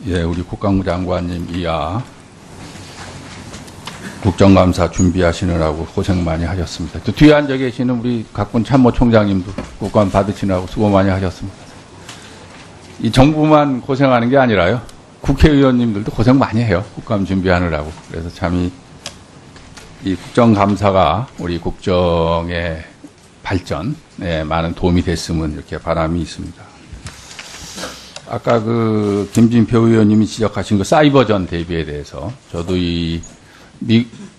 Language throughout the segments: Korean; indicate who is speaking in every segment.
Speaker 1: 예, 우리 국방부 장관님 이하 국정감사 준비하시느라고 고생 많이 하셨습니다. 또 뒤에 앉아 계시는 우리 각군 참모총장님도 국감 받으시느라고 수고 많이 하셨습니다. 이 정부만 고생하는 게 아니라요, 국회의원님들도 고생 많이 해요. 국감 준비하느라고. 그래서 참 이 국정감사가 우리 국정의 발전에 많은 도움이 됐으면 이렇게 바람이 있습니다. 아까 그 김진표 의원님이 지적하신 그 사이버전 대비에 대해서 저도 이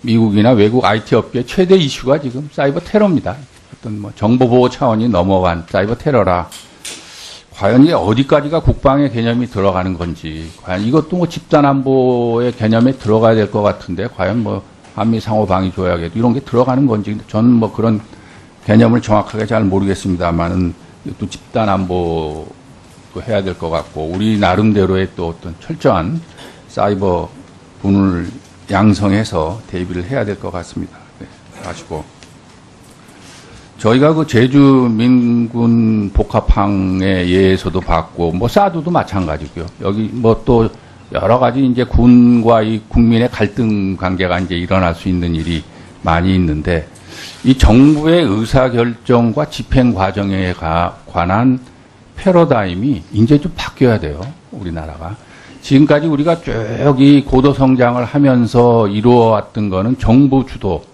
Speaker 1: 미국이나 외국 IT 업계 최대 이슈가 지금 사이버 테러입니다. 어떤 뭐 정보 보호 차원이 넘어간 사이버 테러라. 과연 이게 어디까지가 국방의 개념이 들어가는 건지, 과연 이것도 뭐 집단 안보의 개념에 들어가야 될 것 같은데, 과연 뭐 한미 상호 방위 조약에도 이런 게 들어가는 건지, 저는 뭐 그런 개념을 정확하게 잘 모르겠습니다만은 또 집단 안보 해야 될 것 같고, 우리 나름대로의 또 어떤 철저한 사이버 분을 양성해서 대비를 해야 될 것 같습니다. 네, 아시고. 저희가 그 제주 민군 복합항의 예에서도 봤고, 뭐 사드도 마찬가지고요. 여기 뭐 또 여러 가지 이제 군과 이 국민의 갈등 관계가 이제 일어날 수 있는 일이 많이 있는데, 이 정부의 의사결정과 집행 과정에 관한 패러다임이 이제 좀 바뀌어야 돼요, 우리나라가. 지금까지 우리가 쭉 이 고도 성장을 하면서 이루어왔던 거는 정부 주도,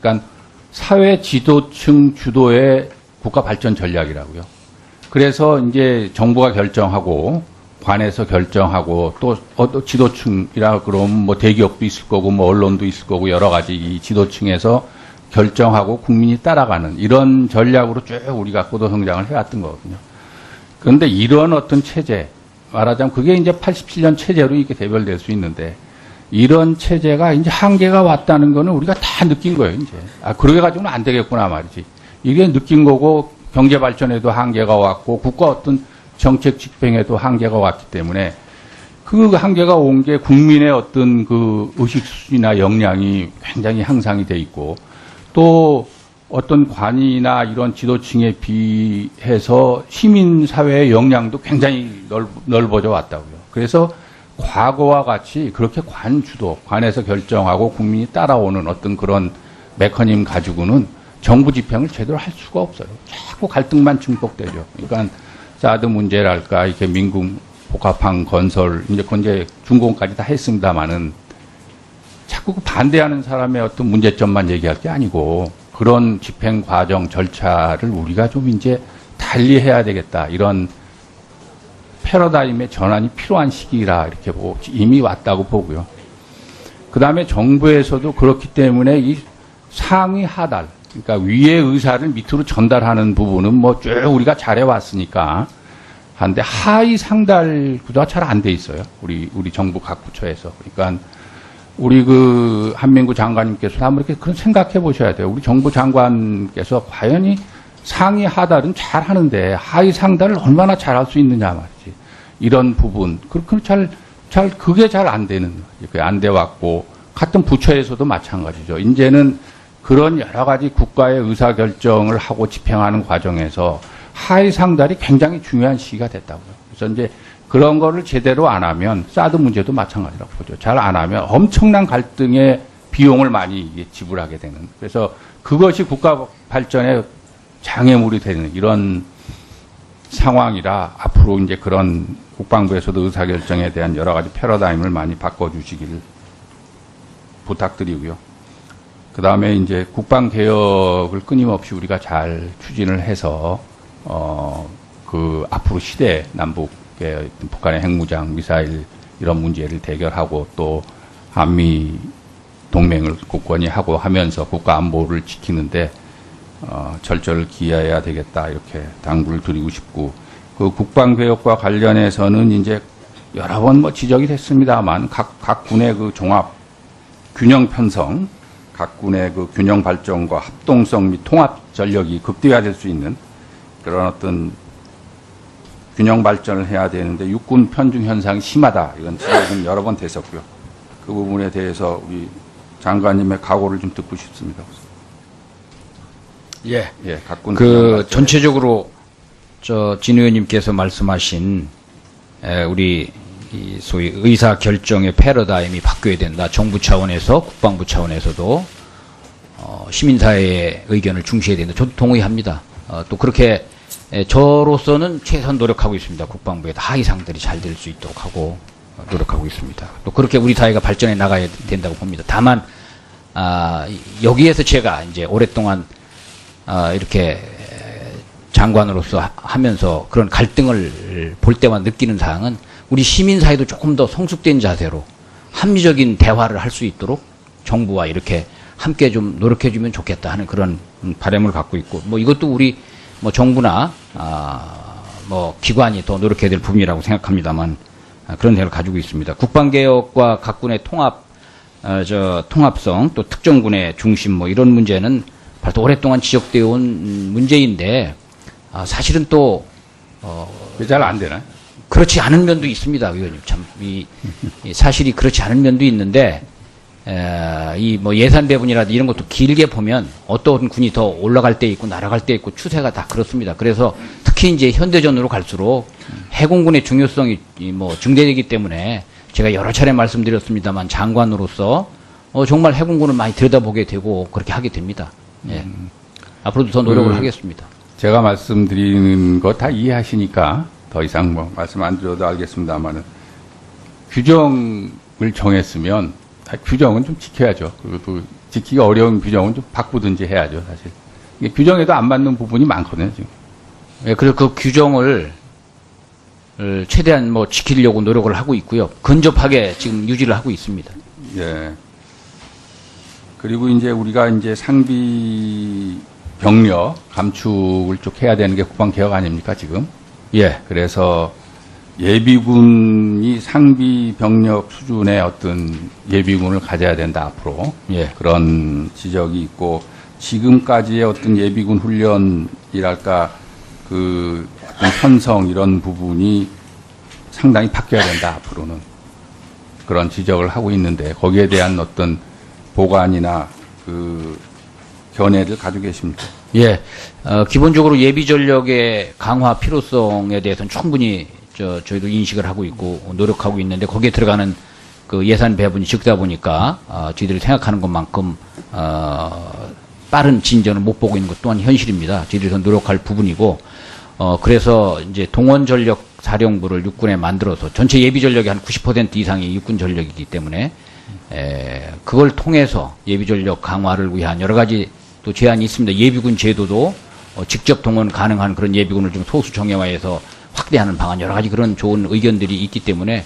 Speaker 1: 그러니까 사회 지도층 주도의 국가 발전 전략이라고요. 그래서 이제 정부가 결정하고, 관에서 결정하고, 또 지도층이라 그러면 뭐 대기업도 있을 거고, 뭐 언론도 있을 거고, 여러 가지 이 지도층에서 결정하고 국민이 따라가는 이런 전략으로 쭉 우리가 고도 성장을 해왔던 거거든요. 그런데 이런 어떤 체제, 말하자면 그게 이제 87년 체제로 이렇게 대별될 수 있는데, 이런 체제가 이제 한계가 왔다는 거는 우리가 다 느낀 거예요, 이제. 아, 그러게 가지고는 안 되겠구나 말이지. 이게 느낀 거고, 경제 발전에도 한계가 왔고, 국가 어떤 정책 집행에도 한계가 왔기 때문에, 그 한계가 온 게 국민의 어떤 그 의식 수준이나 역량이 굉장히 향상이 돼 있고, 또 어떤 관이나 이런 지도층에 비해서 시민사회의 역량도 굉장히 넓어져 왔다고요. 그래서 과거와 같이 그렇게 관 주도, 관에서 결정하고 국민이 따라오는 어떤 그런 메커니즘 가지고는 정부 집행을 제대로 할 수가 없어요. 자꾸 갈등만 증폭되죠. 그러니까 사드 문제랄까, 이렇게 민군 복합항 건설, 이제 그건 이제 준공까지 다 했습니다만은, 자꾸 그 반대하는 사람의 어떤 문제점만 얘기할 게 아니고, 그런 집행 과정 절차를 우리가 좀 이제 달리 해야 되겠다, 이런 패러다임의 전환이 필요한 시기라 이렇게 보고 이미 왔다고 보고요. 그 다음에 정부에서도 그렇기 때문에 이 상위 하달, 그러니까 위의 의사를 밑으로 전달하는 부분은 뭐 쭉 우리가 잘해왔으니까 한데, 하위 상달 구조가 잘 안 돼 있어요. 우리 정부 각 부처에서. 그러니까 우리 그 한민구 장관님께서도 한번 이렇게 그런 생각해 보셔야 돼요. 우리 정부 장관께서 과연 이 상위 하달은 잘 하는데 하위 상달을 얼마나 잘할 수 있느냐 말이지. 이런 부분, 그렇게 그게 잘 안 되는, 안 돼 왔고, 같은 부처에서도 마찬가지죠. 이제는 그런 여러 가지 국가의 의사결정을 하고 집행하는 과정에서 하위 상달이 굉장히 중요한 시기가 됐다고요. 그래서 이제 그런 거를 제대로 안 하면, 사드 문제도 마찬가지라고 보죠. 잘 안 하면 엄청난 갈등의 비용을 많이 지불하게 되는. 그래서 그것이 국가 발전의 장애물이 되는 이런 상황이라, 앞으로 이제 그런 국방부에서도 의사결정에 대한 여러 가지 패러다임을 많이 바꿔주시기를 부탁드리고요. 그 다음에 이제 국방개혁을 끊임없이 우리가 잘 추진을 해서, 그 앞으로 시대, 남북의 북한의 핵무장, 미사일 이런 문제를 대결하고, 또 한미 동맹을 굳건히 하고 하면서 국가 안보를 지키는데 절절을 기해야 되겠다, 이렇게 당부를 드리고 싶고, 그 국방개혁과 관련해서는 이제 여러 번 뭐 지적이 됐습니다만, 각 군의 그 종합 균형 편성, 각 군의 그 균형 발전과 합동성 및 통합 전력이 극대화될 수 있는 그런 어떤 균형 발전을 해야 되는데, 육군 편중 현상이 심하다, 이런 지적은 여러 번 됐었고요. 그 부분에 대해서 우리 장관님의 각오를 좀 듣고 싶습니다.
Speaker 2: 예,
Speaker 1: 각군
Speaker 2: 그 전체적으로 진 의원님께서 말씀하신 우리 이 소위 의사 결정의 패러다임이 바뀌어야 된다. 정부 차원에서 국방부 차원에서도 시민사회의 의견을 중시해야 된다. 저도 동의합니다. 또 그렇게 저로서는 최선 노력하고 있습니다. 국방부의 하위상들이 잘 될 수 있도록 하고 노력하고 있습니다. 또 그렇게 우리 사회가 발전해 나가야 된다고 봅니다. 다만 여기에서 제가 이제 오랫동안 이렇게 장관으로서 하면서 그런 갈등을 볼 때만 느끼는 사항은 우리 시민사회도 조금 더 성숙된 자세로 합리적인 대화를 할 수 있도록 정부와 이렇게 함께 좀 노력해주면 좋겠다 하는 그런 바람을 갖고 있고, 뭐 이것도 우리 뭐 정부나 뭐 기관이 더 노력해야 될 부분이라고 생각합니다만 그런 생각을 가지고 있습니다. 국방개혁과 각군의 통합성 또 특정군의 중심 뭐 이런 문제는 벌써 오랫동안 지적되어 온 문제인데 사실은 또
Speaker 1: 잘 안 되나?
Speaker 2: 그렇지 않은 면도 있습니다, 의원님. 참, 이 사실이 그렇지 않은 면도 있는데, 이 뭐 예산 배분이라든지 이런 것도 길게 보면 어떤 군이 더 올라갈 때 있고 날아갈 때 있고 추세가 다 그렇습니다. 그래서 특히 이제 현대전으로 갈수록 해군군의 중요성이 뭐 증대되기 때문에 제가 여러 차례 말씀드렸습니다만 장관으로서 정말 해군군을 많이 들여다보게 되고 그렇게 하게 됩니다. 예. 앞으로도 더 노력을 하겠습니다.
Speaker 1: 제가 말씀드리는 거 다 이해하시니까 더 이상 뭐 말씀 안 드려도 알겠습니다만은 규정을 정했으면 규정은 좀 지켜야죠. 그리고 또 지키기 어려운 규정은 좀 바꾸든지 해야죠, 사실. 이게 규정에도 안 맞는 부분이 많거든요, 지금.
Speaker 2: 예, 그래서 그 규정을 최대한 뭐 지키려고 노력을 하고 있고요. 근접하게 지금 유지를 하고 있습니다.
Speaker 1: 예. 그리고 이제 우리가 이제 상비 병력 감축을 쭉 해야 되는 게 국방개혁 아닙니까, 지금?
Speaker 2: 예.
Speaker 1: 그래서 예비군이 상비 병력 수준의 어떤 예비군을 가져야 된다, 앞으로.
Speaker 2: 예.
Speaker 1: 그런 지적이 있고, 지금까지의 어떤 예비군 훈련이랄까, 그, 어떤 편성 이런 부분이 상당히 바뀌어야 된다, 앞으로는. 그런 지적을 하고 있는데, 거기에 대한 어떤 보관이나 그, 견해를 가지고 계십니까?
Speaker 2: 예. 기본적으로 예비 전력의 강화 필요성에 대해서는 충분히 저희도 인식을 하고 있고 노력하고 있는데 거기에 들어가는 그 예산 배분이 적다 보니까 저희들이 생각하는 것만큼 빠른 진전을 못 보고 있는 것 또한 현실입니다. 저희들이 더 노력할 부분이고 그래서 이제 동원 전력 사령부를 육군에 만들어서 전체 예비 전력의 한 90% 이상이 육군 전력이기 때문에 그걸 통해서 예비 전력 강화를 위한 여러 가지 또 제안이 있습니다. 예비군 제도도 직접 동원 가능한 그런 예비군을 좀 소수 정예화해서 확대하는 방안 여러 가지 그런 좋은 의견들이 있기 때문에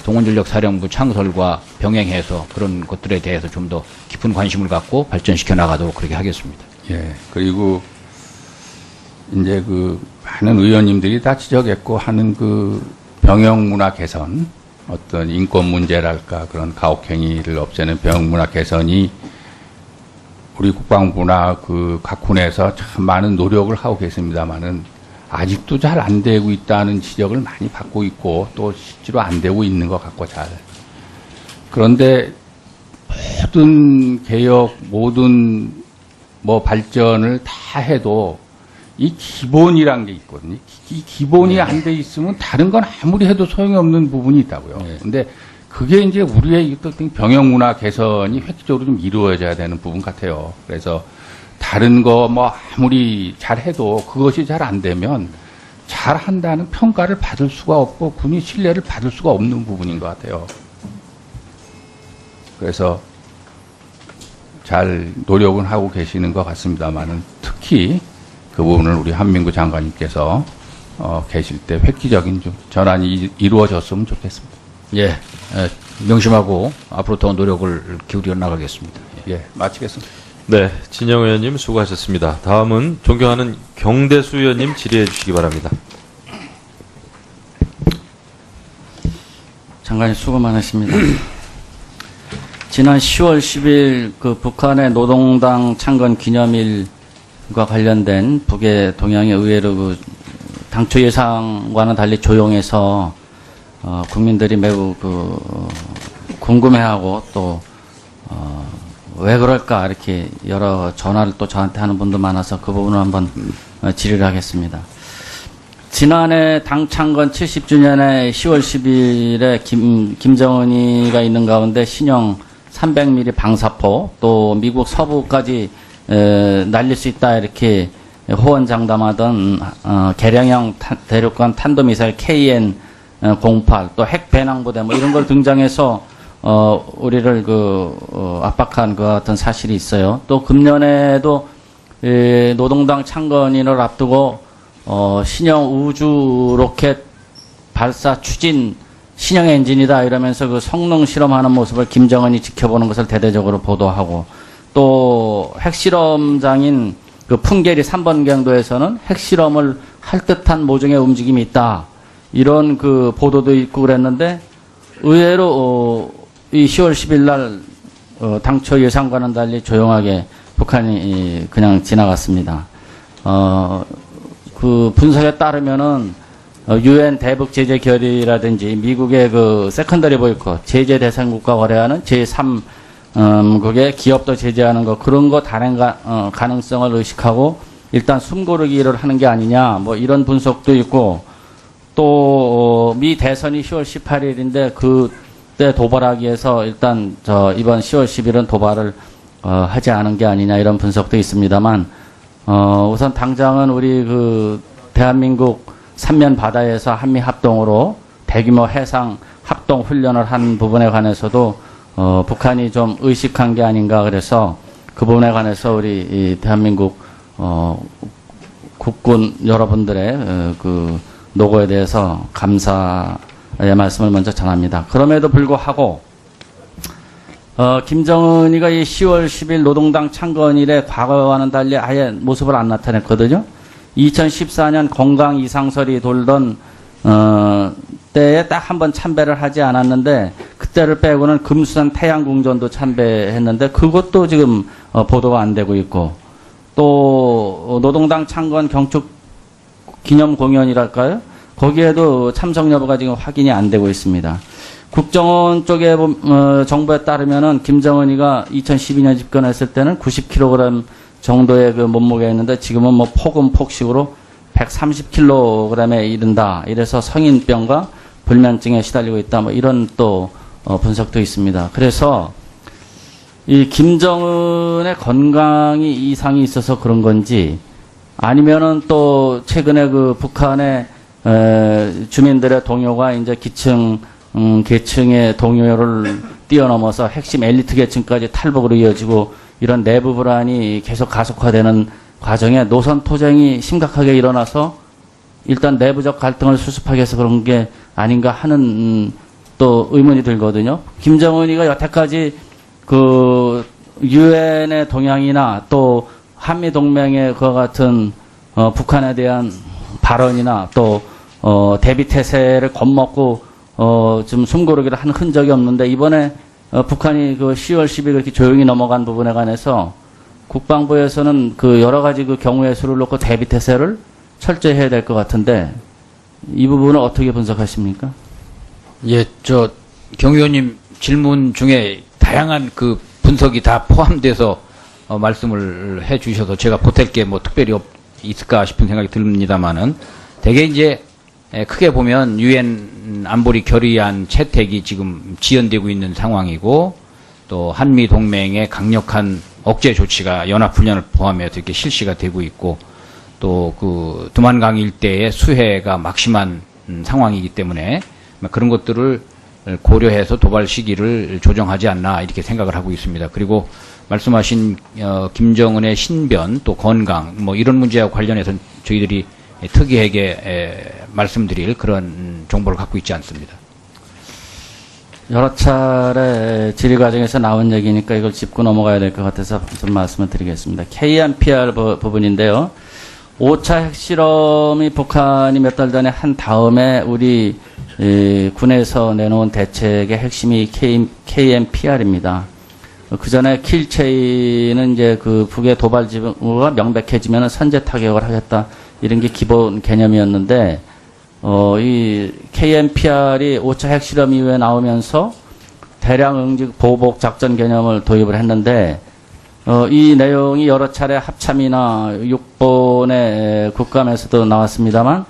Speaker 2: 동원전력 사령부 창설과 병행해서 그런 것들에 대해서 좀 더 깊은 관심을 갖고 발전시켜 나가도록 그렇게 하겠습니다.
Speaker 1: 예. 그리고 이제 그 많은 의원님들이 다 지적했고 하는 그 병영 문화 개선, 어떤 인권 문제랄까 그런 가혹행위를 없애는 병영 문화 개선이 우리 국방부나 그 각 군에서 참 많은 노력을 하고 계십니다만은 아직도 잘 안 되고 있다는 지적을 많이 받고 있고 또 실제로 안 되고 있는 것 같고 잘. 그런데 모든 개혁, 모든 뭐 발전을 다 해도 이 기본이란 게 있거든요. 이 기본이 안 돼 있으면 다른 건 아무리 해도 소용이 없는 부분이 있다고요. 근데 그게 이제 우리의 어떤 병영 문화 개선이 획기적으로 좀 이루어져야 되는 부분 같아요. 그래서 다른 거 뭐 아무리 잘해도 그것이 잘 안 되면 잘한다는 평가를 받을 수가 없고 군이 신뢰를 받을 수가 없는 부분인 것 같아요. 그래서 잘 노력은 하고 계시는 것 같습니다만은 특히 그 부분을 우리 한민구 장관님께서 계실 때 획기적인 좀 전환이 이루어졌으면 좋겠습니다.
Speaker 2: 예, 명심하고 앞으로 더 노력을 기울여 나가겠습니다.
Speaker 1: 예, 마치겠습니다.
Speaker 3: 네, 진영 의원님 수고하셨습니다. 다음은 존경하는 경대수 의원님 질의해 주시기 바랍니다.
Speaker 4: 장관님 수고 많으십니다. 지난 10월 10일 그 북한의 노동당 창건 기념일과 관련된 북의 동향이 의외로 그 당초 예상과는 달리 조용해서 국민들이 매우 그 궁금해하고 또 왜 그럴까 이렇게 여러 전화를 또 저한테 하는 분도 많아서 그 부분을 한번 질의를 하겠습니다. 지난해 당 창건 70주년에 10월 10일에 김정은이가 있는 가운데 신형 300mm 방사포 또 미국 서부까지 날릴 수 있다 이렇게 호언장담하던 개량형 대륙간 탄도미사일 KN-08 또 핵 배낭부대 뭐 이런 걸 등장해서 우리를 압박한 것 같은 사실이 있어요. 또 금년에도 노동당 창건인을 앞두고 신형 우주 로켓 발사 추진 신형 엔진이다 이러면서 그 성능 실험하는 모습을 김정은이 지켜보는 것을 대대적으로 보도하고 또 핵실험장인 그 풍계리 3번 경도에서는 핵실험을 할 듯한 모종의 움직임이 있다. 이런 그 보도도 있고 그랬는데 의외로 이 10월 10일 날 당초 예상과는 달리 조용하게 북한이 그냥 지나갔습니다. 그 분석에 따르면은 유엔 대북 제재 결의라든지 미국의 그 세컨더리 보이콧 제재 대상국과 거래하는 제3 그게 기업도 제재하는 거 그런 거 단행 가능성을 의식하고 일단 숨고르기를 하는 게 아니냐 뭐 이런 분석도 있고 또 미 대선이 10월 18일인데 그때 도발하기 위해서 일단 이번 10월 10일은 도발을 하지 않은 게 아니냐 이런 분석도 있습니다만 우선 당장은 우리 그 대한민국 삼면 바다에서 한미 합동으로 대규모 해상 합동 훈련을 한 부분에 관해서도 북한이 좀 의식한 게 아닌가 그래서 그 부분에 관해서 우리 이 대한민국 국군 여러분들의 그 노고에 대해서 감사의 말씀을 먼저 전합니다. 그럼에도 불구하고 김정은이가 이 10월 10일 노동당 창건일에 과거와는 달리 아예 모습을 안 나타냈거든요. 2014년 건강 이상설이 돌던 때에 딱 한 번 참배를 하지 않았는데 그때를 빼고는 금수산 태양궁전도 참배했는데 그것도 지금 보도가 안 되고 있고 또 노동당 창건 경축 기념 공연이랄까요? 거기에도 참석 여부가 지금 확인이 안 되고 있습니다. 국정원 쪽의 정보에 따르면은 김정은이가 2012년 집권했을 때는 90kg 정도의 그 몸무게였는데 지금은 뭐 폭식으로 130kg에 이른다. 이래서 성인병과 불면증에 시달리고 있다. 뭐 이런 또 분석도 있습니다. 그래서 이 김정은의 건강이 이상이 있어서 그런 건지 아니면은 또 최근에 그 북한의 주민들의 동요가 이제 계층의 동요를 뛰어넘어서 핵심 엘리트 계층까지 탈북으로 이어지고 이런 내부 불안이 계속 가속화되는 과정에 노선 토쟁이 심각하게 일어나서 일단 내부적 갈등을 수습하기 위해서 그런 게 아닌가 하는 또 의문이 들거든요. 김정은이가 여태까지 그 유엔의 동향이나 또 한미 동맹의 그와 같은 북한에 대한 발언이나 또 대비 태세를 겁먹고 좀 숨고르기를 한 흔적이 없는데 이번에 북한이 그 10월 10일 그렇게 조용히 넘어간 부분에 관해서 국방부에서는 그 여러 가지 그 경우의 수를 놓고 대비 태세를 철저히 해야 될 것 같은데 이 부분을 어떻게 분석하십니까?
Speaker 2: 예, 경 의원님 질문 중에 다양한 그 분석이 다 포함돼서 말씀을 해 주셔서 제가 보탤 게 뭐 특별히 있을까 싶은 생각이 듭니다만은 대개 이제 크게 보면 유엔 안보리 결의안 채택이 지금 지연되고 있는 상황이고 또 한미 동맹의 강력한 억제 조치가 연합훈련을 포함해서 이렇게 실시가 되고 있고 또 그 두만강 일대의 수해가 막심한 상황이기 때문에 그런 것들을 고려해서 도발 시기를 조정하지 않나 이렇게 생각을 하고 있습니다. 그리고 말씀하신 김정은의 신변 또 건강 뭐 이런 문제와 관련해서 저희들이 특이하게 말씀드릴 그런 정보를 갖고 있지 않습니다.
Speaker 4: 여러 차례 질의 과정에서 나온 얘기니까 이걸 짚고 넘어가야 될 것 같아서 좀 말씀을 드리겠습니다. KNPR 부분인데요. 5차 핵실험이 북한이 몇 달 전에 한 다음에 우리 군에서 내놓은 대책의 핵심이 KNPR입니다. 그 전에 킬체이는 이제 그 북의 도발 지구가 명백해지면 선제 타격을 하겠다. 이런 게 기본 개념이었는데, 이 KNPR이 5차 핵실험 이후에 나오면서 대량 응직 보복 작전 개념을 도입을 했는데, 이 내용이 여러 차례 합참이나 육본의 국감에서도 나왔습니다만,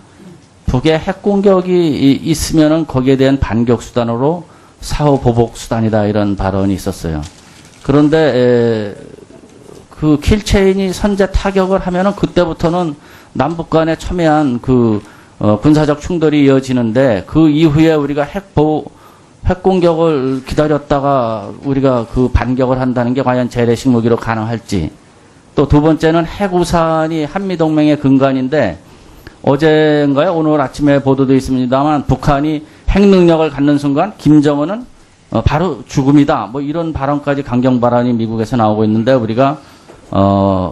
Speaker 4: 북에 핵 공격이 있으면은 거기에 대한 반격 수단으로 사후 보복 수단이다 이런 발언이 있었어요. 그런데 그 킬체인이 선제 타격을 하면은 그때부터는 남북 간에 첨예한 그 군사적 충돌이 이어지는데 그 이후에 우리가 핵 공격을 기다렸다가 우리가 그 반격을 한다는 게 과연 재래식 무기로 가능할지. 또 두 번째는 핵우산이 한미동맹의 근간인데 어제인가요? 오늘 아침에 보도도 있습니다만 북한이 핵 능력을 갖는 순간 김정은은 바로 죽음이다. 뭐 이런 발언까지 강경 발언이 미국에서 나오고 있는데 우리가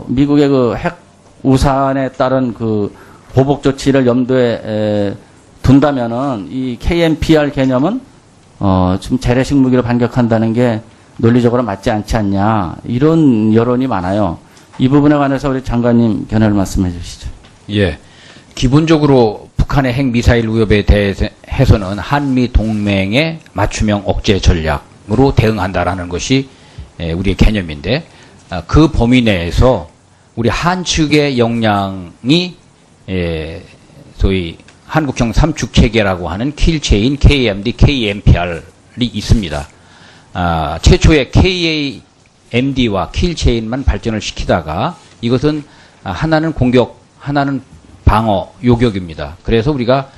Speaker 4: 미국의 그 핵 우산에 따른 그 보복 조치를 염두에 둔다면은 이 KMPR 개념은 좀 재래식 무기로 반격한다는 게 논리적으로 맞지 않지 않냐 이런 여론이 많아요. 이 부분에 관해서 우리 장관님 견해를 말씀해 주시죠.
Speaker 2: 예. 기본적으로 북한의 핵 미사일 위협에 대해서는 한미 동맹의 맞춤형 억제 전략으로 대응한다라는 것이 우리의 개념인데 그 범위 내에서 우리 한 측의 역량이 소위 한국형 삼축 체계라고 하는 킬체인, KMD, KMPR이 있습니다. 최초의 KMD와 킬체인만 발전을 시키다가 이것은 하나는 공격, 하나는 방어 요격입니다. 그래서 우리가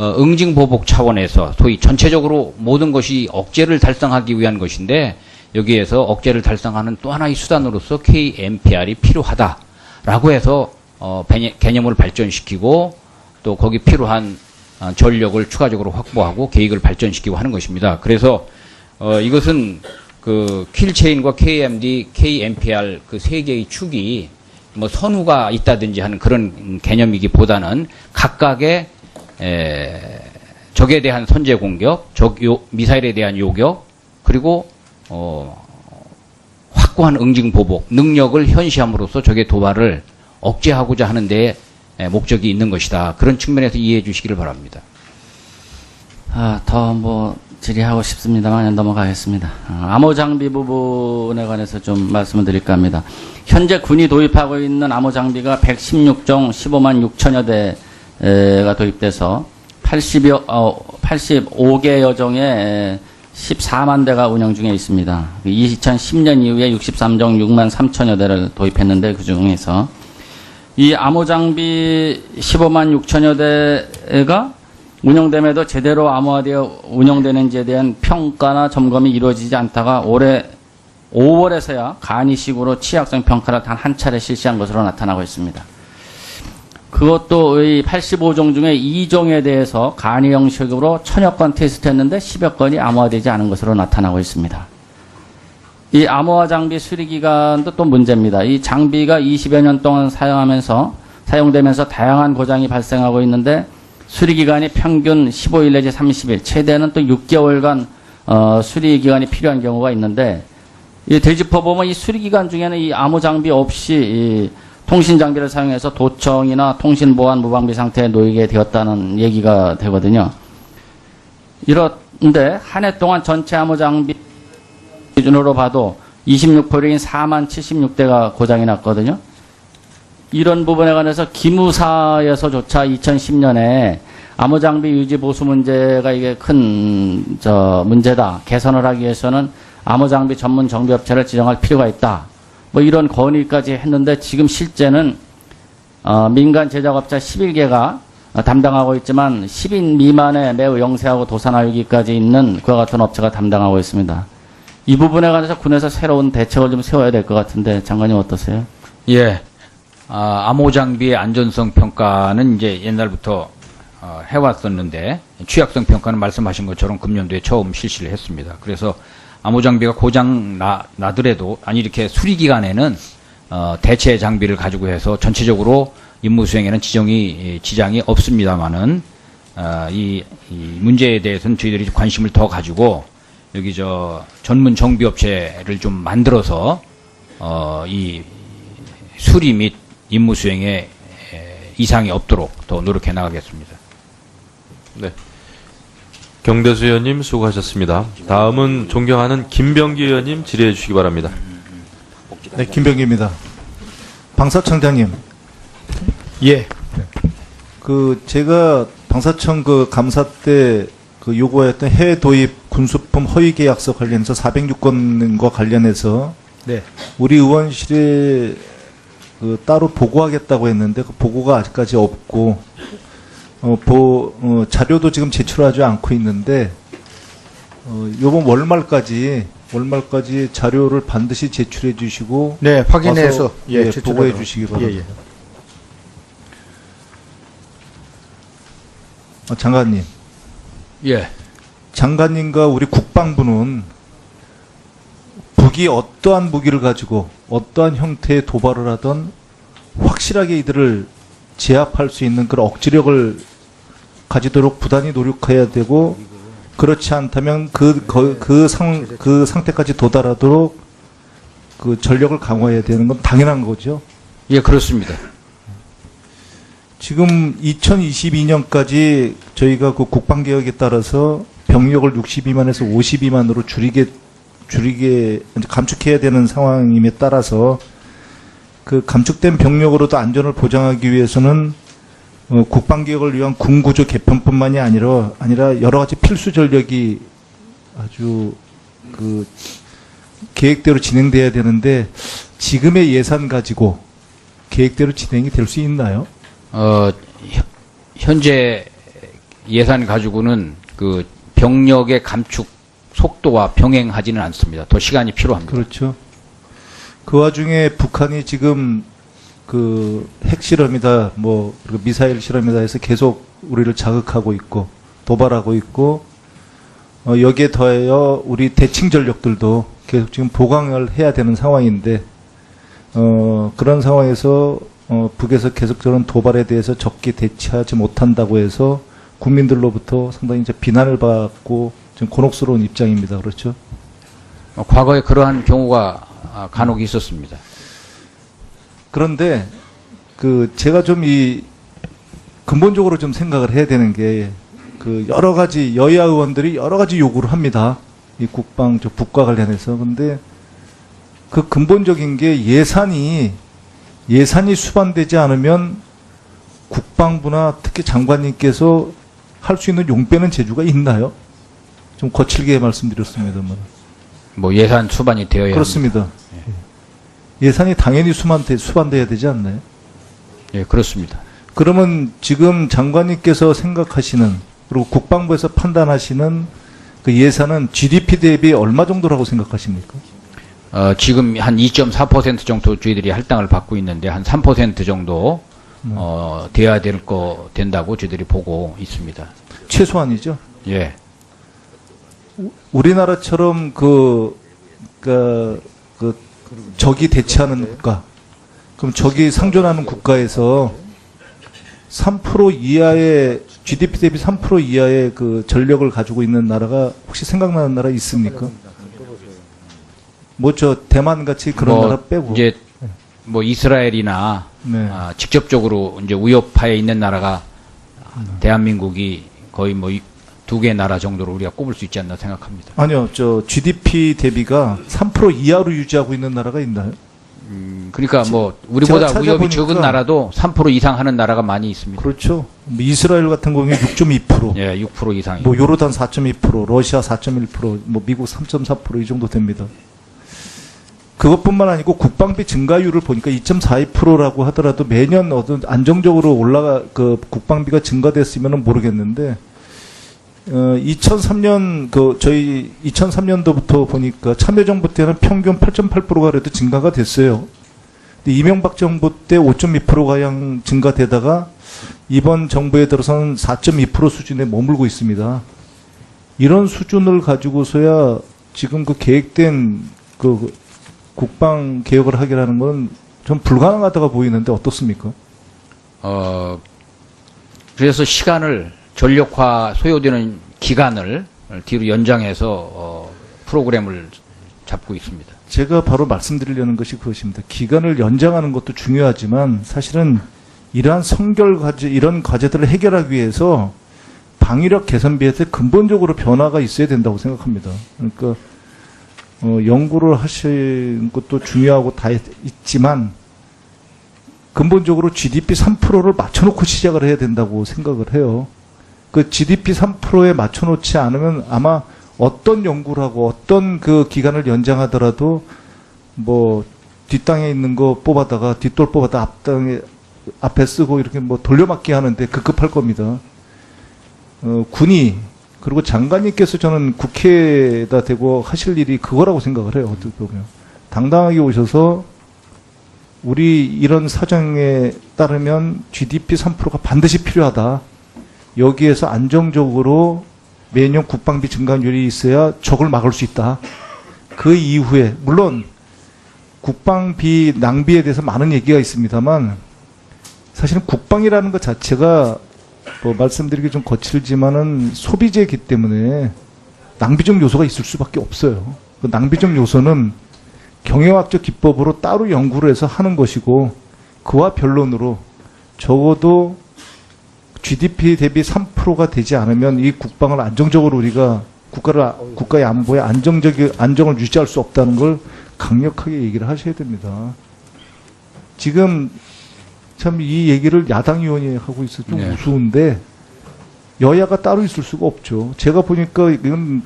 Speaker 2: 응징보복 차원에서 소위 전체적으로 모든 것이 억제를 달성하기 위한 것인데 여기에서 억제를 달성하는 또 하나의 수단으로서 KMPR이 필요하다라고 해서 개념을 발전시키고 또 거기 필요한 전력을 추가적으로 확보하고 계획을 발전시키고 하는 것입니다. 그래서 이것은 그 킬체인과 KMD, KMPR 그 세 개의 축이 뭐 선후가 있다든지 하는 그런 개념이기보다는 각각의 적에 대한 선제 공격, 미사일에 대한 요격, 그리고 확고한 응징 보복 능력을 현시함으로써 적의 도발을 억제하고자 하는 데 목적이 있는 것이다. 그런 측면에서 이해해 주시기를 바랍니다.
Speaker 4: 더 뭐 질의하고 싶습니다만 넘어가겠습니다. 암호 장비 부분에 관해서 좀 말씀을 드릴까 합니다. 현재 군이 도입하고 있는 암호 장비가 116종 15만 6천여 대가 도입돼서 85개여 종의 14만 대가 운영 중에 있습니다. 2010년 이후에 63종 6만 3천여 대를 도입했는데 그 중에서 이 암호 장비 15만 6천여 대가 운영됨에도 제대로 암호화되어 운영되는지에 대한 평가나 점검이 이루어지지 않다가 올해 5월에서야 간이식으로 취약성 평가를 단 한 차례 실시한 것으로 나타나고 있습니다. 그것도 이 85종 중에 2종에 대해서 간이 형식으로 1000여 건 테스트했는데 10여 건이 암호화되지 않은 것으로 나타나고 있습니다. 이 암호화 장비 수리 기간도 또 문제입니다. 이 장비가 20여 년 동안 사용되면서 다양한 고장이 발생하고 있는데 수리 기간이 평균 15일 내지 30일, 최대는 또 6개월간 수리 기간이 필요한 경우가 있는데 이 되짚어 보면 이 수리 기간 중에는 이 암호 장비 없이 이 통신 장비를 사용해서 도청이나 통신 보안 무방비 상태에 놓이게 되었다는 얘기가 되거든요. 이런데 한 해 동안 전체 암호 장비 기준으로 봐도 26%인 4만 76대가 고장이 났거든요. 이런 부분에 관해서 기무사에서조차 2010년에 암호 장비 유지 보수 문제가 이게 큰 문제다. 개선을 하기 위해서는 암호 장비 전문 정비업체를 지정할 필요가 있다. 뭐 이런 건의까지 했는데 지금 실제는 민간 제작업자 11개가 담당하고 있지만 10인 미만의 매우 영세하고 도산하유기까지 있는 그와 같은 업체가 담당하고 있습니다. 이 부분에 관해서 군에서 새로운 대책을 좀 세워야 될 것 같은데 장관님 어떠세요?
Speaker 2: 예. 암호 장비의 안전성 평가는 이제 옛날부터 해왔었는데 취약성 평가는 말씀하신 것처럼 금년도에 처음 실시를 했습니다. 그래서 암호 장비가 고장 나더라도 이렇게 수리 기간에는 대체 장비를 가지고 해서 전체적으로 임무 수행에는 지장이 없습니다만은 이 문제에 대해서는 저희들이 관심을 더 가지고 여기 전문 정비업체를 좀 만들어서 이 수리 및 임무 수행에 이상이 없도록 더 노력해 나가겠습니다.
Speaker 3: 네. 경대수 의원님 수고하셨습니다. 다음은 존경하는 김병기 의원님 질의해 주시기 바랍니다.
Speaker 5: 네, 김병기입니다. 방사청장님.
Speaker 6: 예.
Speaker 5: 제가 방사청 그 감사 때 그 요구했던 해외 도입 군수품 허위 계약서 관련해서 406건과 관련해서
Speaker 6: 네.
Speaker 5: 우리 의원실에 그 따로 보고하겠다고 했는데 그 보고가 아직까지 없고 자료도 지금 제출하지 않고 있는데 요번 월말까지 자료를 반드시 제출해 주시고
Speaker 6: 네, 확인해서
Speaker 5: 와서, 예,
Speaker 6: 제출하도록.
Speaker 5: 보고해 주시기 바랍니다. 장관님.
Speaker 2: 예.
Speaker 5: 장관님과 우리 국방부는 북이 어떠한 무기를 가지고 어떠한 형태의 도발을 하던 확실하게 이들을 제압할 수 있는 그런 억지력을 가지도록 부단히 노력해야 되고 그렇지 않다면 그 상태까지 도달하도록 그 전력을 강화해야 되는 건 당연한 거죠.
Speaker 2: 예, 그렇습니다.
Speaker 5: 지금 2022년까지 저희가 그 국방개혁에 따라서 병력을 62만에서 52만으로 줄이게 이제 감축해야 되는 상황임에 따라서 그 감축된 병력으로도 안전을 보장하기 위해서는 국방개혁을 위한 군구조 개편뿐만이 아니라 여러 가지 필수 전력이 아주 그 계획대로 진행돼야 되는데 지금의 예산 가지고 계획대로 진행이 될 수 있나요?
Speaker 2: 현재 예산 가지고는 그 병력의 감축 속도와 병행하지는 않습니다. 더 시간이 필요합니다.
Speaker 5: 그렇죠. 그 와중에 북한이 지금 그 핵실험이다, 그리고 미사일 실험이다 해서 계속 우리를 자극하고 있고, 도발하고 있고, 여기에 더하여 우리 대칭 전력들도 계속 지금 보강을 해야 되는 상황인데, 그런 상황에서 북에서 계속 저런 도발에 대해서 적게 대처하지 못한다고 해서 국민들로부터 상당히 이제 비난을 받고 좀 곤혹스러운 입장입니다. 그렇죠?
Speaker 2: 과거에 그러한 경우가 간혹 있었습니다.
Speaker 5: 그런데 제가 좀 근본적으로 좀 생각을 해야 되는 게 여러 가지 여야 의원들이 여러 가지 요구를 합니다. 이 북과 관련해서. 근데 그 근본적인 게 예산이 수반되지 않으면 국방부나 특히 장관님께서 할 수 있는 용빼는 재주가 있나요? 좀 거칠게 말씀드렸습니다만.
Speaker 2: 예산 수반이 되어야
Speaker 5: 그렇습니다.
Speaker 2: 합니다.
Speaker 5: 예산이 당연히 수반돼야 되지 않나요?
Speaker 2: 예, 그렇습니다.
Speaker 5: 그러면 지금 장관님께서 생각하시는 그리고 국방부에서 판단하시는 그 예산은 GDP 대비 얼마 정도라고 생각하십니까?
Speaker 2: 지금 한 2.4% 정도 저희들이 할당을 받고 있는데 한 3% 정도 돼야 된다고 저희들이 보고 있습니다.
Speaker 5: 최소한이죠.
Speaker 2: 예.
Speaker 5: 우리나라처럼 적이 대치하는 국가, 그럼 적이 상존하는 국가에서 3% 이하의 GDP 대비 3% 이하의 그 전력을 가지고 있는 나라가 혹시 생각나는 나라 있습니까? 대만 같이 그런 나라 빼고.
Speaker 2: 이제 이스라엘이나
Speaker 5: 네.
Speaker 2: 직접적으로 이제 우협하에 있는 나라가 대한민국이 거의 2개 나라 정도로 우리가 꼽을 수 있지 않나 생각합니다.
Speaker 5: 아니요, GDP 대비가 3% 이하로 유지하고 있는 나라가 있나요?
Speaker 2: 그러니까 우리보다
Speaker 5: 제가
Speaker 2: 위협이
Speaker 5: 찾아보니까-
Speaker 2: 적은 나라도 3% 이상 하는 나라가 많이 있습니다.
Speaker 5: 그렇죠. 이스라엘 같은 경우에 6.2%,
Speaker 2: 예, 6% 이상이.
Speaker 5: 요르단 4.2%, 러시아 4.1%, 미국 3.4% 이 정도 됩니다. 그것뿐만 아니고 국방비 증가율을 보니까 2.42%라고 하더라도 매년 안정적으로 국방비가 증가됐으면 모르겠는데 2003년 저희 2003년도부터 보니까 참여정부 때는 평균 8.8%가 그래도 증가가 됐어요. 근데 이명박 정부 때 5.2% 가량 증가되다가 이번 정부에 들어서는 4.2% 수준에 머물고 있습니다. 이런 수준을 가지고서야 지금 계획된 국방 개혁을 하기라는 건 좀 불가능하다고 보이는데 어떻습니까?
Speaker 2: 그래서 전력화 소요되는 기간을 뒤로 연장해서 프로그램을 잡고 있습니다.
Speaker 5: 제가 바로 말씀드리려는 것이 그것입니다. 기간을 연장하는 것도 중요하지만 사실은 이러한 이런 과제들을 해결하기 위해서 방위력 개선비에서 근본적으로 변화가 있어야 된다고 생각합니다. 그러니까 연구를 하시는 것도 중요하고 다 있지만 근본적으로 GDP 3%를 맞춰놓고 시작을 해야 된다고 생각을 해요. 그 GDP 3%에 맞춰놓지 않으면 아마 어떤 연구를 하고 어떤 그 기간을 연장하더라도 뭐 뒷땅에 있는 거 뽑아다가 뒷돌 뽑아다 앞에 쓰고 이렇게 뭐 돌려막기 하는데 급급할 겁니다. 군이 그리고 장관님께서 저는 국회에다 대고 하실 일이 그거라고 생각을 해요. 어떻게 보면 당당하게 오셔서 우리 이런 사정에 따르면 GDP 3%가 반드시 필요하다. 여기에서 안정적으로 매년 국방비 증가율이 있어야 적을 막을 수 있다. 그 이후에 물론 국방비 낭비에 대해서 많은 얘기가 있습니다만 사실은 국방이라는 것 자체가 뭐 말씀드리기 좀 거칠지만은 소비재이기 때문에 낭비적 요소가 있을 수밖에 없어요. 그 낭비적 요소는 경영학적 기법으로 따로 연구를 해서 하는 것이고 그와 변론으로 적어도 GDP 대비 3%가 되지 않으면 이 국방을 안정적으로 우리가 국가의 안보에 안정을 유지할 수 없다는 걸 강력하게 얘기를 하셔야 됩니다. 지금 참 이 얘기를 야당 의원이 하고 있어서 좀
Speaker 2: 네.
Speaker 5: 우스운데 여야가 따로 있을 수가 없죠. 제가 보니까 이건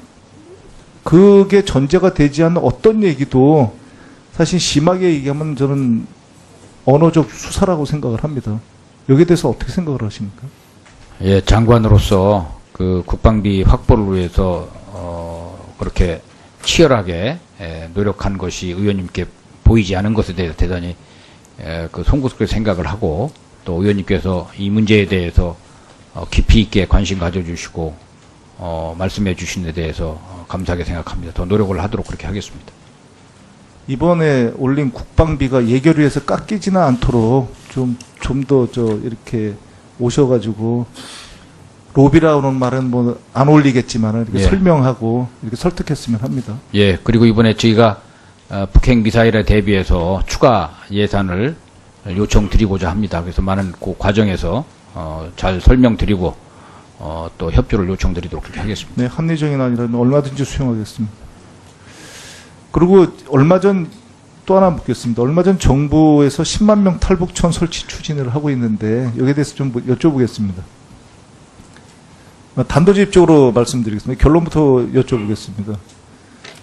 Speaker 5: 그게 전제가 되지 않는 어떤 얘기도 사실 심하게 얘기하면 저는 언어적 수사라고 생각을 합니다. 여기에 대해서 어떻게 생각을 하십니까?
Speaker 2: 예, 장관으로서 그 국방비 확보를 위해서 그렇게 치열하게 노력한 것이 의원님께 보이지 않은 것에 대해서 대단히 그 송구스럽게 생각을 하고 또 의원님께서 이 문제에 대해서 깊이 있게 관심 가져주시고 말씀해 주신 데 대해서 감사하게 생각합니다. 더 노력을 하도록 그렇게 하겠습니다.
Speaker 5: 이번에 올린 국방비가 예결위에서 깎이지는 않도록 좀 더 이렇게 오셔가지고 로비라는 말은 뭐 안 올리겠지만 이렇게
Speaker 2: 예.
Speaker 5: 설명하고 이렇게 설득했으면 합니다.
Speaker 2: 예, 그리고 이번에 저희가 북핵 미사일에 대비해서 추가 예산을 요청드리고자 합니다. 그래서 많은 그 과정에서 잘 설명드리고 또 협조를 요청드리도록 그렇게 하겠습니다.
Speaker 5: 네, 합리적인 아니라면 얼마든지 수용하겠습니다. 그리고 얼마 전 또 하나 묻겠습니다. 얼마 전 정부에서 10만 명 탈북촌 설치 추진을 하고 있는데 여기에 대해서 좀 여쭤보겠습니다. 단도직입적으로 말씀드리겠습니다. 결론부터 여쭤보겠습니다.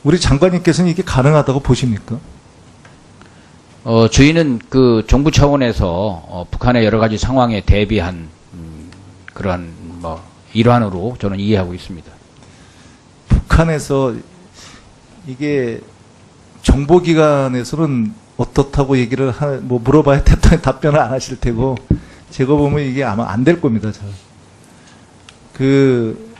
Speaker 5: 우리 장관님께서는 이게 가능하다고 보십니까?
Speaker 2: 저희는 그 정부 차원에서 북한의 여러 가지 상황에 대비한 그러한 뭐 일환으로 저는 이해하고 있습니다.
Speaker 5: 북한에서 이게 정보기관에서는 어떻다고 얘기를 뭐 물어봐야 답변을 안 하실 테고 제가 보면 이게 아마 안 될 겁니다. 잘. 그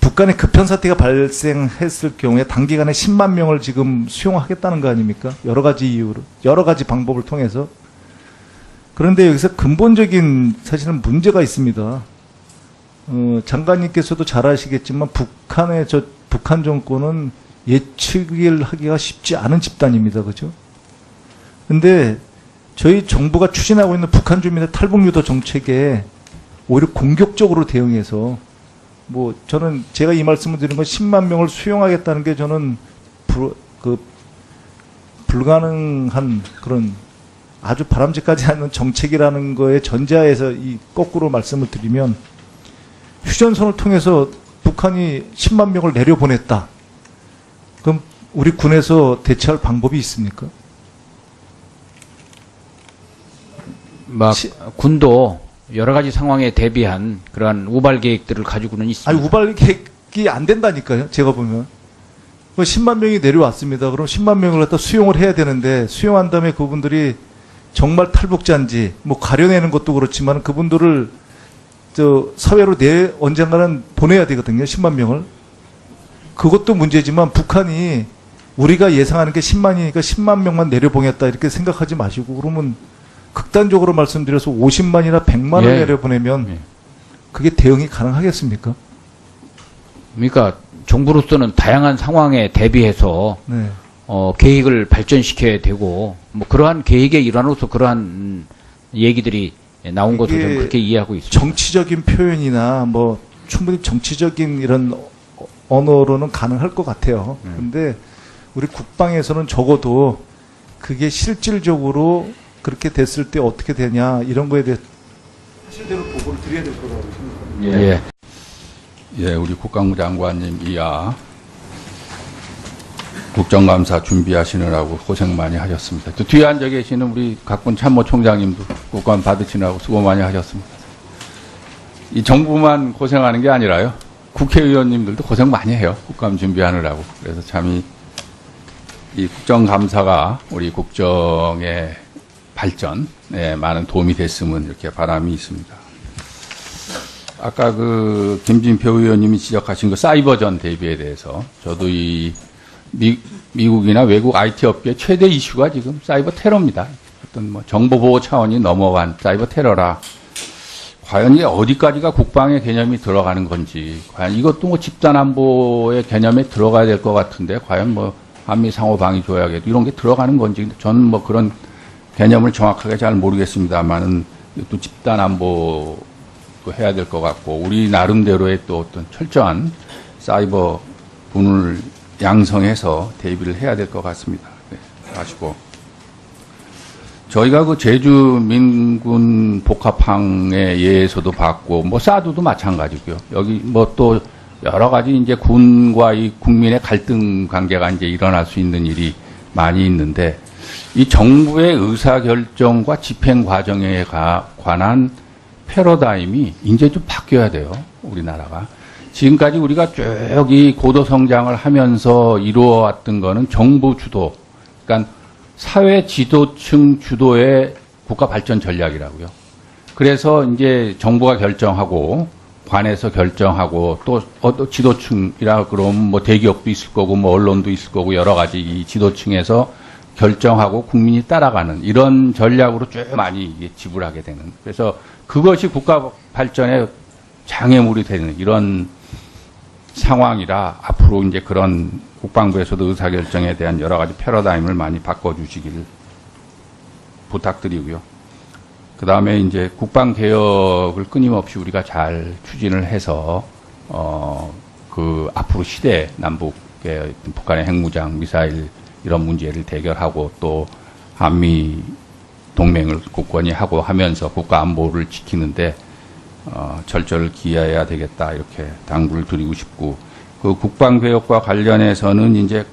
Speaker 5: 북한의 급현 사태가 발생했을 경우에 단기간에 10만 명을 지금 수용하겠다는 거 아닙니까? 여러 가지 이유로 여러 가지 방법을 통해서. 그런데 여기서 근본적인 사실은 문제가 있습니다. 장관님께서도 잘 아시겠지만 북한 정권은 예측을 하기가 쉽지 않은 집단입니다. 그죠? 근데 저희 정부가 추진하고 있는 북한 주민의 탈북 유도 정책에 오히려 공격적으로 대응해서 뭐 저는 제가 이 말씀을 드린 건 10만 명을 수용하겠다는 게 저는 불가능한 그런 아주 바람직하지 않은 정책이라는 거에 전제하에서 이 거꾸로 말씀을 드리면 휴전선을 통해서 북한이 10만 명을 내려보냈다. 그럼 우리 군에서 대처할 방법이 있습니까?
Speaker 2: 군도 여러 가지 상황에 대비한 그러한 우발 계획들을 가지고는 있습니다.
Speaker 5: 아니 우발 계획이 안 된다니까요. 제가 보면 10만 명이 내려왔습니다. 그럼 10만 명을 갖다 수용을 해야 되는데 수용한 다음에 그분들이 정말 탈북자인지 뭐 가려내는 것도 그렇지만 그분들을 사회로 언젠가는 보내야 되거든요. 10만 명을. 그것도 문제지만 북한이 우리가 예상하는 게 10만이니까 10만 명만 내려보냈다 이렇게 생각하지 마시고 그러면 극단적으로 말씀드려서 50만이나 100만을
Speaker 2: 예.
Speaker 5: 내려보내면
Speaker 2: 예.
Speaker 5: 그게 대응이 가능하겠습니까?
Speaker 2: 그러니까 정부로서는 다양한 상황에 대비해서
Speaker 5: 네.
Speaker 2: 계획을 발전시켜야 되고 뭐 그러한 계획의 일환으로서 그러한 얘기들이 나온 것으로 저는 그렇게 이해하고 있습니다.
Speaker 5: 정치적인 표현이나 뭐 충분히 정치적인 이런 언어로는 가능할 것 같아요. 그런데 우리 국방에서는 적어도 그게 실질적으로 그렇게 됐을 때 어떻게 되냐 이런 거에 대해 사실대로 보고를 드려야 될 거라고 생각합니다.
Speaker 2: 예.
Speaker 1: 예, 우리 국방부 장관님 이하 국정감사 준비하시느라고 고생 많이 하셨습니다. 또 뒤에 앉아 계시는 우리 각군 참모총장님도 국감 받으시느라고 수고 많이 하셨습니다. 이 정부만 고생하는 게 아니라요. 국회의원님들도 고생 많이 해요. 국감 준비하느라고. 그래서 참 이 국정감사가 우리 국정의 발전에 많은 도움이 됐으면 이렇게 바람이 있습니다. 아까 그 김진표 의원님이 지적하신 그 사이버전 대비에 대해서 저도 이 미국이나 외국 IT 업계 최대 이슈가 지금 사이버 테러입니다. 어떤 뭐 정보 보호 차원이 넘어간 사이버 테러라. 과연 이게 어디까지가 국방의 개념이 들어가는 건지, 과연 이것도 뭐 집단 안보의 개념에 들어가야 될 것 같은데, 과연 뭐 한미 상호 방위 조약에도 이런 게 들어가는 건지, 저는 뭐 그런 개념을 정확하게 잘 모르겠습니다만은 또 집단 안보 해야 될 것 같고, 우리 나름대로의 또 어떤 철저한 사이버 군을 양성해서 대비를 해야 될 것 같습니다. 네, 아시고. 저희가 그 제주 민군 복합항의 예에서도 봤고, 뭐 사드도 마찬가지고요. 여기 뭐 또 여러 가지 이제 군과 이 국민의 갈등 관계가 이제 일어날 수 있는 일이 많이 있는데, 이 정부의 의사결정과 집행 과정에 관한 패러다임이 이제 좀 바뀌어야 돼요. 우리나라가. 지금까지 우리가 쭉 이 고도 성장을 하면서 이루어왔던 거는 정부 주도, 그러니까 사회 지도층 주도의 국가 발전 전략이라고요. 그래서 이제 정부가 결정하고 관에서 결정하고 또 지도층이라 그러면 뭐 대기업도 있을 거고 뭐 언론도 있을 거고 여러 가지 이 지도층에서 결정하고 국민이 따라가는 이런 전략으로 쭉 많이 이게 지불하게 되는. 그래서 그것이 국가 발전에 장애물이 되는 이런 상황이라 앞으로 이제 그런 국방부에서도 의사결정에 대한 여러 가지 패러다임을 많이 바꿔주시기를 부탁드리고요. 그 다음에 이제 국방개혁을 끊임없이 우리가 잘 추진을 해서, 그 앞으로 시대 남북의 북한의 핵무장, 미사일 이런 문제를 대결하고 또 한미 동맹을 굳건히 하고 하면서 국가 안보를 지키는데 절절을 기해야 되겠다 이렇게 당부를 드리고 싶고, 그 국방개혁과 관련해서는 이제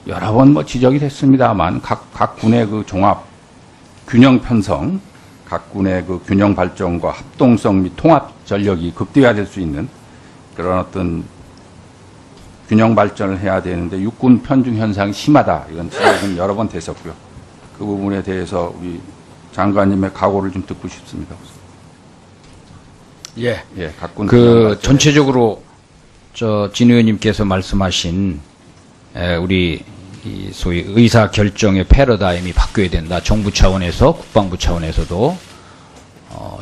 Speaker 1: 여러 번 뭐 지적이 됐습니다만 각 군의 그 종합 균형 편성, 각 군의 그 균형 발전과 합동성 및 통합 전력이 극대화될 수 있는 그런 어떤 균형 발전을 해야 되는데 육군 편중 현상이 심하다. 이건 지적은 여러 번 됐었고요. 그 부분에 대해서 우리 장관님의 각오를 좀 듣고 싶습니다.
Speaker 2: 예.
Speaker 1: 예, 각군
Speaker 2: 그 전체적으로 진 의원님께서 말씀하신 우리 이 소위 의사 결정의 패러다임이 바뀌어야 된다. 정부 차원에서 국방부 차원에서도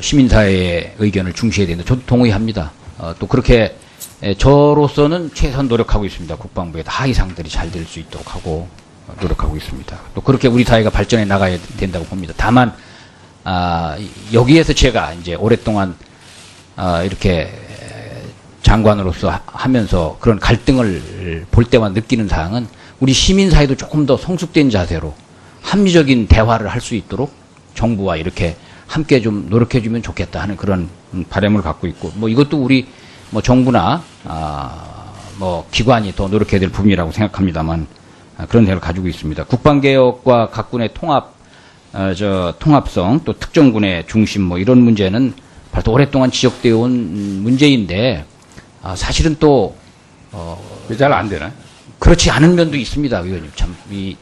Speaker 2: 시민사회의 의견을 중시해야 된다. 저도 동의합니다. 또 그렇게 저로서는 최선 노력하고 있습니다. 국방부에 하위상들이 잘 될 수 있도록 하고 노력하고 있습니다. 또 그렇게 우리 사회가 발전해 나가야 된다고 봅니다. 다만 여기에서 제가 이제 오랫동안 이렇게 장관으로서 하면서 그런 갈등을 볼 때만 느끼는 사항은 우리 시민사회도 조금 더 성숙된 자세로 합리적인 대화를 할 수 있도록 정부와 이렇게 함께 좀 노력해주면 좋겠다 하는 그런 바람을 갖고 있고, 뭐 이것도 우리 뭐 정부나 뭐 기관이 더 노력해야 될 부분이라고 생각합니다만 그런 생각을 가지고 있습니다. 국방개혁과 각군의 통합성 또 특정군의 중심 뭐 이런 문제는 벌써 오랫동안 지적되어 온 문제인데 사실은 또
Speaker 1: 잘 안 되나요?
Speaker 2: 그렇지 않은 면도 있습니다, 의원님. 참, 이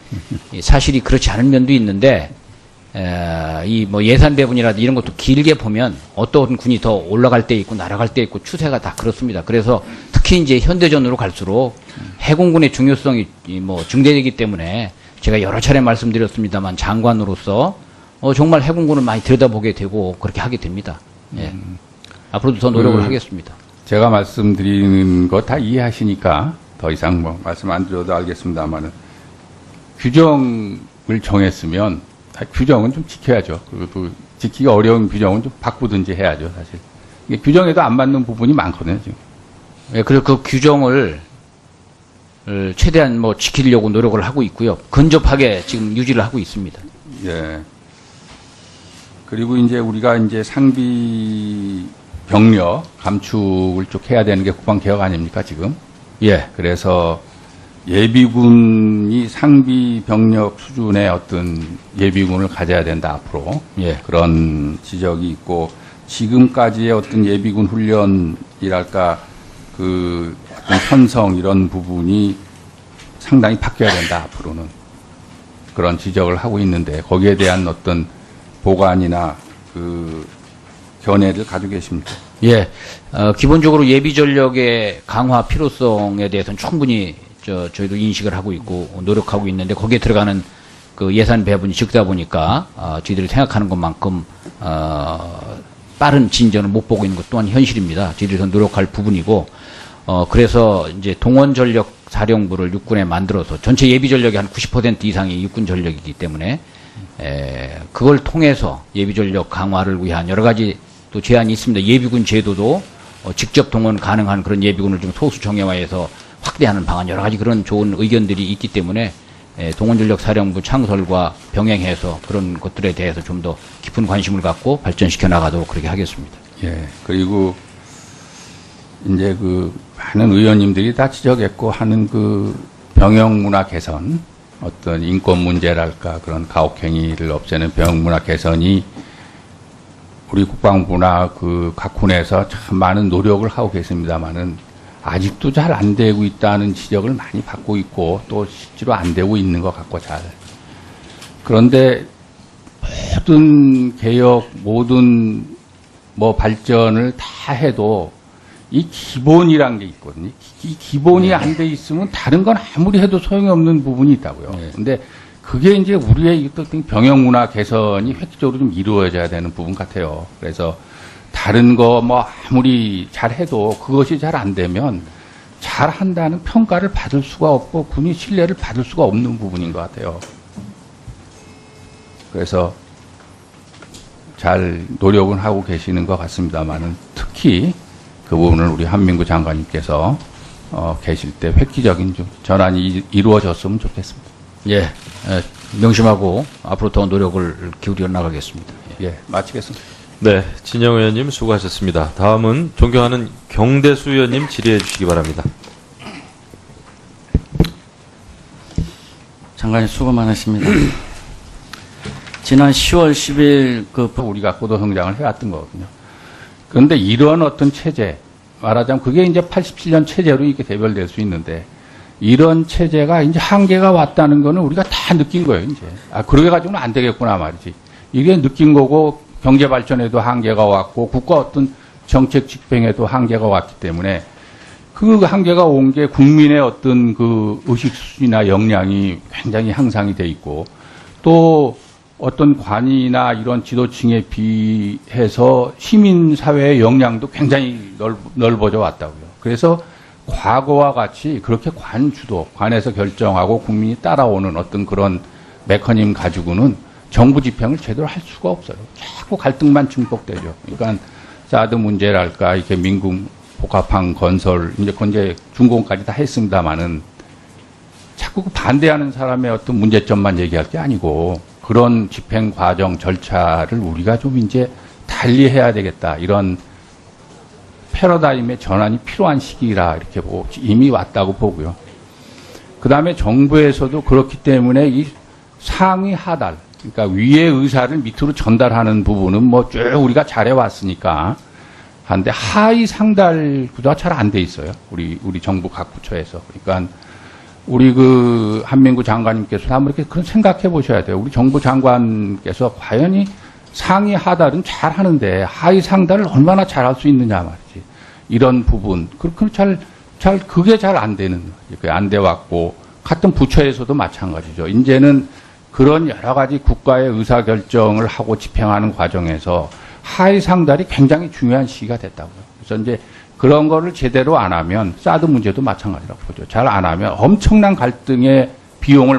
Speaker 2: 사실이 그렇지 않은 면도 있는데, 이 뭐 예산 배분이라든지 이런 것도 길게 보면 어떤 군이 더 올라갈 때 있고 날아갈 때 있고 추세가 다 그렇습니다. 그래서 특히 이제 현대전으로 갈수록 해군군의 중요성이 뭐 증대되기 때문에 제가 여러 차례 말씀드렸습니다만 장관으로서 정말 해군군을 많이 들여다보게 되고 그렇게 하게 됩니다. 예. 앞으로도 더 노력을 하겠습니다.
Speaker 1: 제가 말씀드리는 거 다 이해하시니까 더 이상 뭐 말씀 안 드려도 알겠습니다만은 규정을 정했으면 규정은 좀 지켜야죠. 그리고 지키기 어려운 규정은 좀 바꾸든지 해야죠, 사실. 이게 규정에도 안 맞는 부분이 많거든요, 지금.
Speaker 2: 예, 그래서 그 규정을 최대한 뭐 지키려고 노력을 하고 있고요. 근접하게 지금 유지를 하고 있습니다.
Speaker 1: 예. 그리고 이제 우리가 이제 상비 병력 감축을 쭉 해야 되는 게 국방개혁 아닙니까, 지금?
Speaker 2: 예.
Speaker 1: 그래서 예비군이 상비 병력 수준의 어떤 예비군을 가져야 된다, 앞으로.
Speaker 2: 예.
Speaker 1: 그런 지적이 있고, 지금까지의 어떤 예비군 훈련이랄까, 그, 어떤 편성 이런 부분이 상당히 바뀌어야 된다, 앞으로는. 그런 지적을 하고 있는데, 거기에 대한 어떤 보관이나 그, 견해를 가지고 계십니까?
Speaker 2: 예. 기본적으로 예비 전력의 강화 필요성에 대해서는 충분히 저희도 인식을 하고 있고 노력하고 있는데 거기에 들어가는 그 예산 배분이 적다 보니까 저희들이 생각하는 것만큼 빠른 진전을 못 보고 있는 것 또한 현실입니다. 저희들이 더 노력할 부분이고 그래서 이제 동원 전력 사령부를 육군에 만들어서 전체 예비 전력의 한 90% 이상이 육군 전력이기 때문에 그걸 통해서 예비 전력 강화를 위한 여러 가지 또 제안이 있습니다. 예비군 제도도 직접 동원 가능한 그런 예비군을 좀 소수 정예화해서 확대하는 방안 여러 가지 그런 좋은 의견들이 있기 때문에 동원전력 사령부 창설과 병행해서 그런 것들에 대해서 좀 더 깊은 관심을 갖고 발전시켜 나가도록 그렇게 하겠습니다.
Speaker 1: 예. 그리고 이제 그 많은 의원님들이 다 지적했고 하는 그 병역 문화 개선, 어떤 인권 문제랄까 그런 가혹행위를 없애는 병역 문화 개선이 우리 국방부나 그 각 군에서 참 많은 노력을 하고 계십니다만은 아직도 잘 안 되고 있다는 지적을 많이 받고 있고 또 실제로 안 되고 있는 것 같고 잘. 그런데 모든 개혁, 모든 뭐 발전을 다 해도 이 기본이란 게 있거든요. 이 기본이 안 돼 있으면 다른 건 아무리 해도 소용이 없는 부분이 있다고요. 근데 그게 이제 우리의 어떤 병역 문화 개선이 획기적으로 좀 이루어져야 되는 부분 같아요. 그래서 다른 거 뭐 아무리 잘해도 그것이 잘 안 되면 잘한다는 평가를 받을 수가 없고 군이 신뢰를 받을 수가 없는 부분인 것 같아요. 그래서 잘 노력은 하고 계시는 것 같습니다만은 특히 그 부분을 우리 한민구 장관님께서 계실 때 획기적인 좀 전환이 이루어졌으면 좋겠습니다.
Speaker 2: 예. 명심하고 앞으로 더 노력을 기울여 나가겠습니다.
Speaker 1: 예, 마치겠습니다.
Speaker 3: 네, 진영 의원님 수고하셨습니다. 다음은 존경하는 경대수 의원님 질의해 주시기 바랍니다.
Speaker 4: 장관님 수고 많으십니다. 지난 10월 10일
Speaker 1: 우리가 고도 성장을 해왔던 거거든요. 그런데 이런 어떤 체제, 말하자면 그게 이제 87년 체제로 이렇게 대별될 수 있는데 이런 체제가 이제 한계가 왔다는 거는 우리가 다 느낀 거예요, 이제. 아, 그러게 가지고는 안 되겠구나 말이지. 이게 느낀 거고 경제 발전에도 한계가 왔고 국가 어떤 정책 집행에도 한계가 왔기 때문에 그 한계가 온 게 국민의 어떤 그 의식 수준이나 역량이 굉장히 향상이 돼 있고 또 어떤 관이나 이런 지도층에 비해서 시민사회의 역량도 굉장히 넓어져 왔다고요. 그래서 과거와 같이 그렇게 관 주도, 관에서 결정하고 국민이 따라오는 어떤 그런 메커니즘 가지고는 정부 집행을 제대로 할 수가 없어요. 자꾸 갈등만 증폭되죠. 그러니까 사드 문제랄까, 이렇게 민군 복합항 건설, 이제 건재 준공까지 다 했습니다만은 자꾸 그 반대하는 사람의 어떤 문제점만 얘기할 게 아니고 그런 집행 과정 절차를 우리가 좀 이제 달리해야 되겠다. 이런 패러다임의 전환이 필요한 시기라 이렇게 보고 이미 왔다고 보고요. 그 다음에 정부에서도 그렇기 때문에 이 상위 하달, 그러니까 위의 의사를 밑으로 전달하는 부분은 뭐 쭉 우리가 잘해왔으니까 한데 하위 상달 구조가 잘 안 돼 있어요. 우리 정부 각 부처에서. 그러니까 우리 그 한민구 장관님께서 한번 이렇게 그런 생각해 보셔야 돼요. 우리 정부 장관께서 과연 이 상위 하달은 잘 하는데 하위 상달을 얼마나 잘할 수 있느냐 말이지. 이런 부분. 그렇게 그게 잘 안 되는, 안 돼 왔고, 같은 부처에서도 마찬가지죠. 이제는 그런 여러 가지 국가의 의사결정을 하고 집행하는 과정에서 하위 상달이 굉장히 중요한 시기가 됐다고요. 그래서 이제 그런 거를 제대로 안 하면 사드 문제도 마찬가지라고 보죠. 잘 안 하면 엄청난 갈등의 비용을